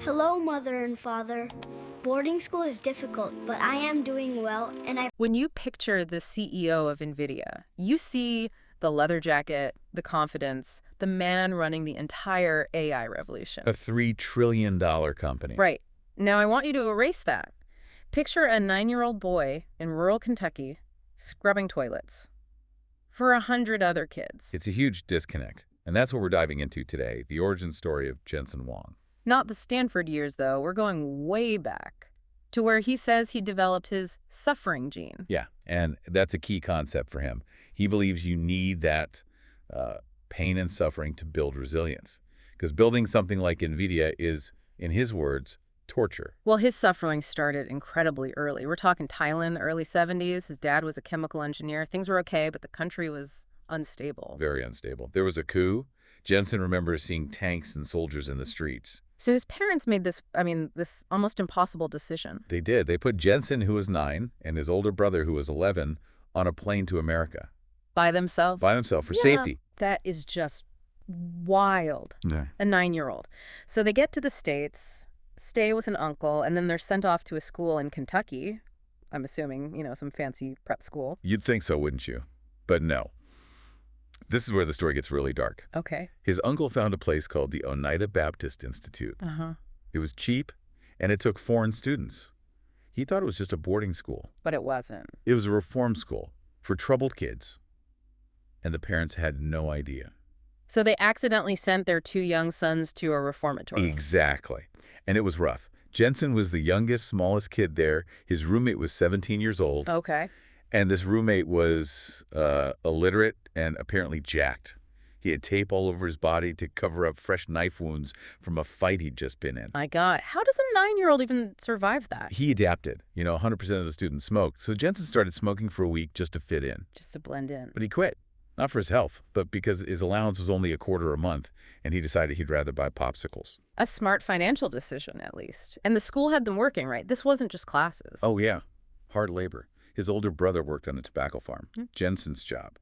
Hello, Mother and Father. Boarding school is difficult, but I am doing well, and I... When you picture the CEO of NVIDIA, you see the leather jacket, the confidence, the man running the entire AI revolution. A $3 trillion company. Right. Now I want you to erase that. Picture a 9-year-old boy in rural Kentucky scrubbing toilets for 100 other kids. It's a huge disconnect, and that's what we're diving into today, the origin story of Jensen Huang. Not the Stanford years, though. We're going way back to where he says he developed his suffering gene. Yeah, and that's a key concept for him. He believes you need that pain and suffering to build resilience, because building something like NVIDIA is, in his words, torture. Well, his suffering started incredibly early. We're talking Thailand, early 70s. His dad was a chemical engineer. Things were okay, but the country was unstable. Very unstable. There was a coup. Jensen remembers seeing tanks and soldiers in the streets. So his parents made this almost impossible decision. They did. They put Jensen, who was 9, and his older brother, who was 11, on a plane to America. By themselves? By themselves, for safety. That is just wild. Yeah. A 9-year-old. So they get to the States, stay with an uncle, and then they're sent off to a school in Kentucky. I'm assuming, some fancy prep school. You'd think so, wouldn't you? But no. This is where the story gets really dark. Okay. His uncle found a place called the Oneida Baptist Institute. It was cheap, and it took foreign students. He thought it was just a boarding school. But it wasn't. It was a reform school for troubled kids, and the parents had no idea. So they accidentally sent their 2 young sons to a reformatory. Exactly. And it was rough. Jensen was the youngest, smallest kid there. His roommate was 17 years old. Okay. And this roommate was illiterate and apparently jacked. He had tape all over his body to cover up fresh knife wounds from a fight he'd just been in. My God, how does a 9-year-old even survive that? He adapted. 100% of the students smoked. So Jensen started smoking for a week just to fit in. Just to blend in. But he quit. Not for his health, but because his allowance was only $25 a month, and he decided he'd rather buy popsicles. A smart financial decision, at least. And the school had them working, right? This wasn't just classes. Oh, yeah. Hard labor. His older brother worked on a tobacco farm. Jensen's job.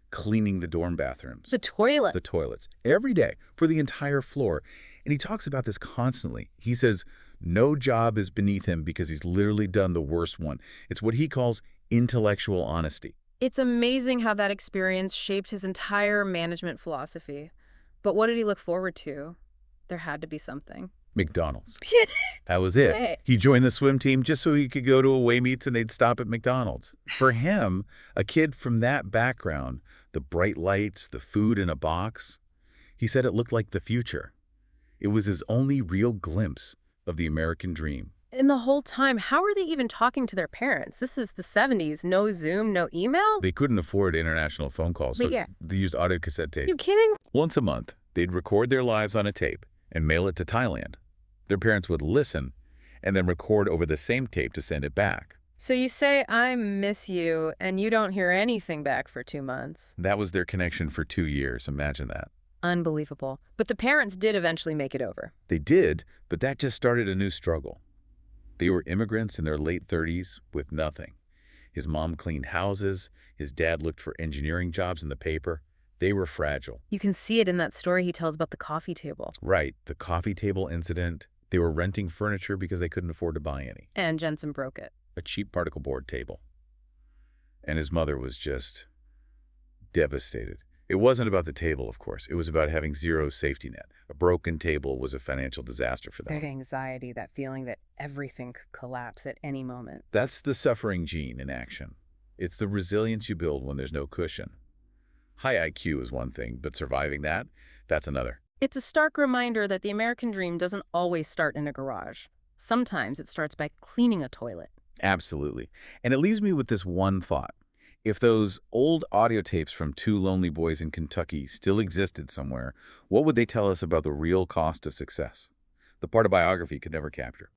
Cleaning the dorm bathrooms. The toilet. The toilets. Every day for the entire floor. And he talks about this constantly. He says no job is beneath him because he's literally done the worst one. It's what he calls intellectual honesty. It's amazing how that experience shaped his entire management philosophy. But what did he look forward to? There had to be something. McDonald's. That was it. He joined the swim team just so he could go to away meets and they'd stop at McDonald's. For him, a kid from that background, the bright lights, the food in a box, he said it looked like the future. It was his only real glimpse of the American dream. And the whole time, how are they even talking to their parents? This is the 70s. No Zoom, no email? They couldn't afford international phone calls, so yeah. they used audio cassette tape. You kidding? Once a month, they'd record their lives on a tape and mail it to Thailand. Their parents would listen and then record over the same tape to send it back. So you say, I miss you, and you don't hear anything back for 2 months. That was their connection for 2 years. Imagine that. Unbelievable. But the parents did eventually make it over. They did, but that just started a new struggle. They were immigrants in their late 30s with nothing. His mom cleaned houses. His dad looked for engineering jobs in the paper. They were fragile. You can see it in that story he tells about the coffee table. Right, the coffee table incident. They were renting furniture because they couldn't afford to buy any. And Jensen broke it. A cheap particle board table. And his mother was just devastated. It wasn't about the table, of course. It was about having zero safety net. A broken table was a financial disaster for them. That anxiety, that feeling that everything could collapse at any moment. That's the suffering gene in action. It's the resilience you build when there's no cushion. High IQ is one thing, but surviving that, that's another. It's a stark reminder that the American dream doesn't always start in a garage. Sometimes it starts by cleaning a toilet. Absolutely. And it leaves me with this one thought. If those old audio tapes from 2 lonely boys in Kentucky still existed somewhere, what would they tell us about the real cost of success? The part a biography could never capture.